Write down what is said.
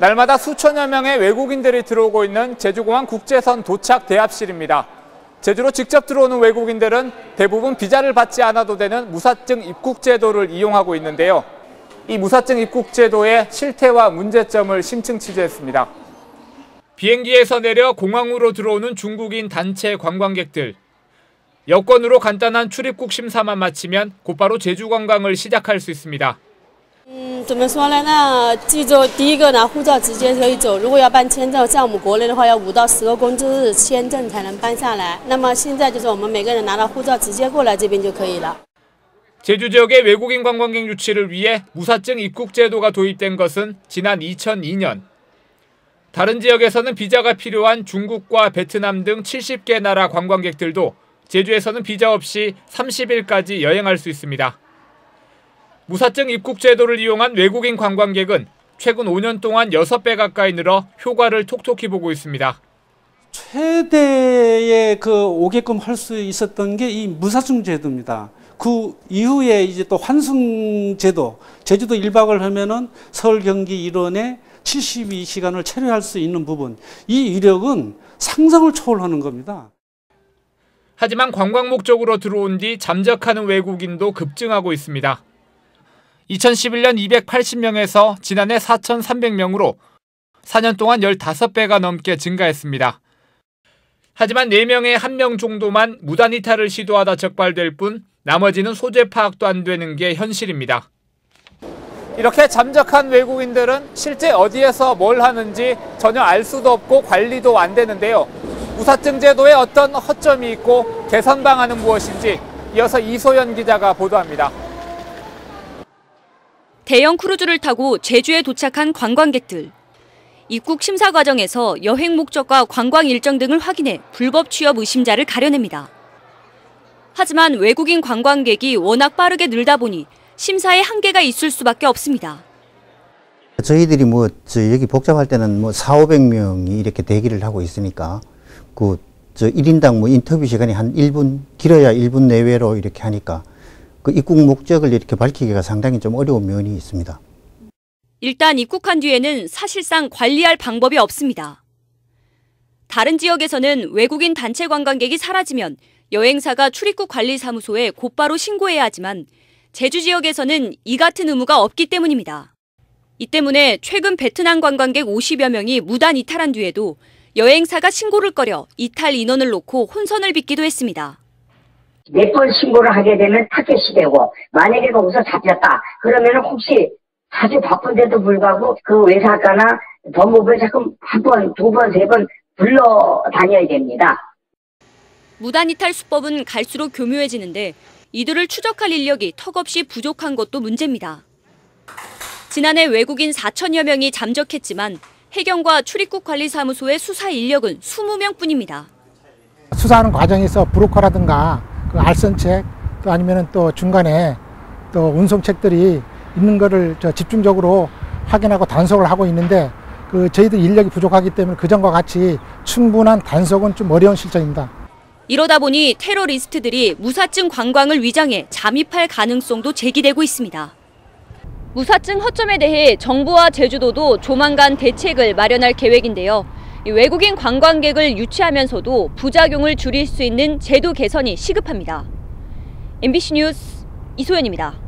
날마다 수천여 명의 외국인들이 들어오고 있는 제주공항 국제선 도착 대합실입니다. 제주로 직접 들어오는 외국인들은 대부분 비자를 받지 않아도 되는 무사증 입국 제도를 이용하고 있는데요. 이 무사증 입국 제도의 실태와 문제점을 심층 취재했습니다. 비행기에서 내려 공항으로 들어오는 중국인 단체 관광객들. 여권으로 간단한 출입국 심사만 마치면 곧바로 제주 관광을 시작할 수 있습니다. 怎么说呢？那记住第一个拿护照直接可以走。如果要办签证，像我们国内的话，要5到10个工作日签证才能办下来。那么现在就是我们每个人拿到护照直接过来这边就可以了。 제주 지역의 외국인 관광객 유치를 위해 무사증 입국 제도가 도입된 것은 지난 2002년. 다른 지역에서는 비자가 필요한 중국과 베트남 등 70개 나라 관광객들도 제주에서는 비자 없이 30일까지 여행할 수 있습니다. 무사증 입국 제도를 이용한 외국인 관광객은 최근 5년 동안 6배 가까이 늘어 효과를 톡톡히 보고 있습니다. 최대의 오게끔 할 수 있었던 게 이 무사증 제도입니다. 그 이후에 이제 또 환승 제도, 제주도 1박을 하면은 서울 경기 일원에 72시간을 체류할 수 있는 부분, 이 이력은 상상을 초월하는 겁니다. 하지만 관광 목적으로 들어온 뒤 잠적하는 외국인도 급증하고 있습니다. 2011년 280명에서 지난해 4,300명으로 4년 동안 15배가 넘게 증가했습니다. 하지만 4명에 1명 정도만 무단 이탈을 시도하다 적발될 뿐 나머지는 소재 파악도 안 되는 게 현실입니다. 이렇게 잠적한 외국인들은 실제 어디에서 뭘 하는지 전혀 알 수도 없고 관리도 안 되는데요. 무사증 제도에 어떤 허점이 있고 개선 방안은 무엇인지 이어서 이소연 기자가 보도합니다. 대형 크루즈를 타고 제주에 도착한 관광객들. 입국 심사 과정에서 여행 목적과 관광 일정 등을 확인해 불법 취업 의심자를 가려냅니다. 하지만 외국인 관광객이 워낙 빠르게 늘다 보니 심사에 한계가 있을 수밖에 없습니다. 저희들이 여기 복잡할 때는 400~500명이 이렇게 대기를 하고 있으니까 1인당 인터뷰 시간이 한 1분, 길어야 1분 내외로 이렇게 하니까 입국 목적을 이렇게 밝히기가 상당히 좀 어려운 면이 있습니다. 일단 입국한 뒤에는 사실상 관리할 방법이 없습니다. 다른 지역에서는 외국인 단체 관광객이 사라지면 여행사가 출입국 관리사무소에 곧바로 신고해야 하지만 제주 지역에서는 이 같은 의무가 없기 때문입니다. 이 때문에 최근 베트남 관광객 50여 명이 무단 이탈한 뒤에도 여행사가 신고를 꺼려 이탈 인원을 놓고 혼선을 빚기도 했습니다. 몇 번 신고를 하게 되면 타겟이 되고 만약에 거기서 잡혔다 그러면 혹시 아주 바쁜데도 불구하고 그 외사과나 법무부에 자꾸 한 번, 두 번, 세 번 불러 다녀야 됩니다. 무단 이탈 수법은 갈수록 교묘해지는데 이들을 추적할 인력이 턱없이 부족한 것도 문제입니다. 지난해 외국인 4천여 명이 잠적했지만 해경과 출입국관리사무소의 수사 인력은 20명뿐입니다. 수사하는 과정에서 브로커라든가 알선책 또 아니면 또 중간에 또 운송책들이 있는 거를 집중적으로 확인하고 단속을 하고 있는데 저희들 인력이 부족하기 때문에 그전과 같이 충분한 단속은 좀 어려운 실정입니다. 이러다 보니 테러리스트들이 무사증 관광을 위장해 잠입할 가능성도 제기되고 있습니다. 무사증 허점에 대해 정부와 제주도도 조만간 대책을 마련할 계획인데요. 외국인 관광객을 유치하면서도 부작용을 줄일 수 있는 제도 개선이 시급합니다. MBC 뉴스 이소연입니다.